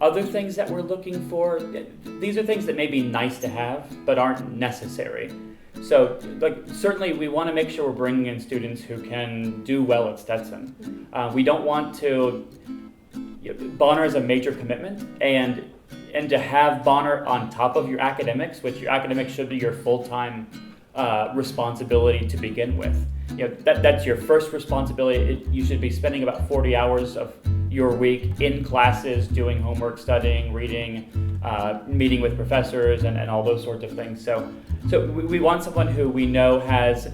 Other things that we're looking for, these are things that may be nice to have, but aren't necessary. So, certainly we want to make sure we're bringing in students who can do well at Stetson. We don't want to, Bonner is a major commitment, and to have Bonner on top of your academics, which your academics should be your full-time responsibility to begin with. That's your first responsibility. You should be spending about 40 hours of your week in classes, doing homework, studying, reading, meeting with professors, and all those sorts of things. So we want someone who we know has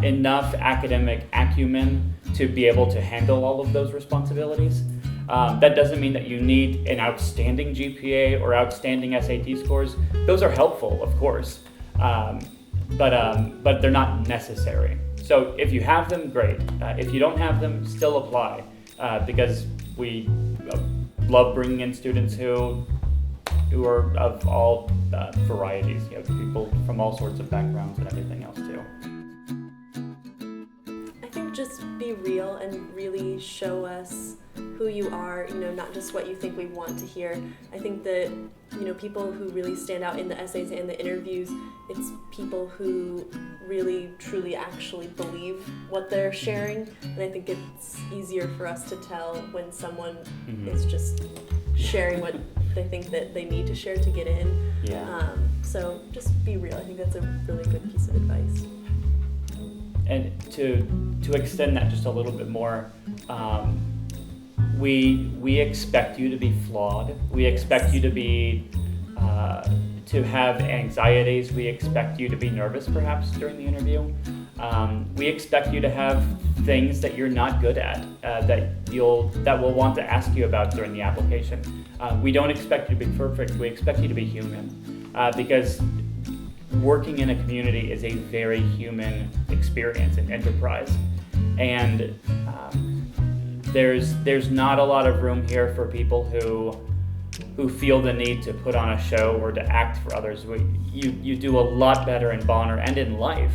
enough academic acumen to be able to handle all of those responsibilities. That doesn't mean that you need an outstanding GPA or outstanding SAT scores. Those are helpful, of course, but they're not necessary. So if you have them, great. If you don't have them, still apply, because we love bringing in students who are of all varieties, people from all sorts of backgrounds and everything else too. I think just be real and really show us who you are, not just what you think we want to hear. I think that, people who really stand out in the essays and the interviews, it's people who really, truly, actually believe what they're sharing. And I think it's easier for us to tell when someone is just sharing what they think that they need to share to get in. Yeah. So just be real. I think that's a really good piece of advice. And to extend that just a little bit more, we expect you to be flawed. We expect you to be to have anxieties. We expect you to be nervous perhaps during the interview. We expect you to have things that you're not good at, that we'll want to ask you about during the application. We don't expect you to be perfect. We expect you to be human, because working in a community is a very human experience and enterprise, and there's not a lot of room here for people who feel the need to put on a show or to act for others. You do a lot better in Bonner and in life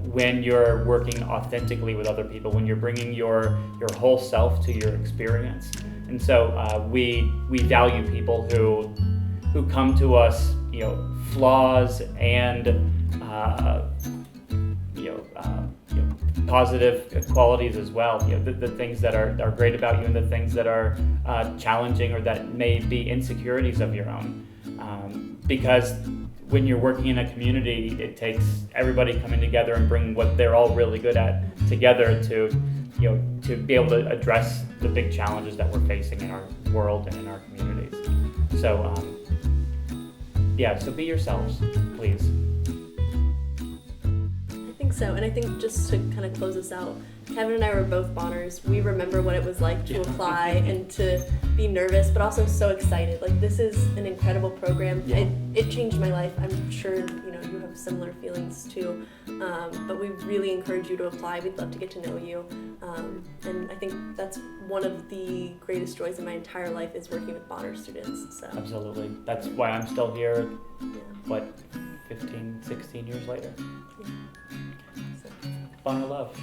when you're working authentically with other people, when you're bringing your whole self to your experience. And so we value people who come to us, flaws and positive qualities as well. The things that are great about you and the things that are challenging or that may be insecurities of your own. Because when you're working in a community, it takes everybody coming together and bringing what they're all really good at together to be able to address the big challenges that we're facing in our world and in our communities. So so be yourselves, please. So, and I think just to kind of close us out, Kevin and I were both Bonners. We remember what it was like to apply and to be nervous, but also so excited. This is an incredible program. Yeah. It changed my life. I'm sure you have similar feelings too. But we really encourage you to apply. We'd love to get to know you. And I think that's one of the greatest joys in my entire life is working with Bonner students. So. Absolutely. That's why I'm still here. Yeah. 15, 16 years later. Yeah. Bonner love.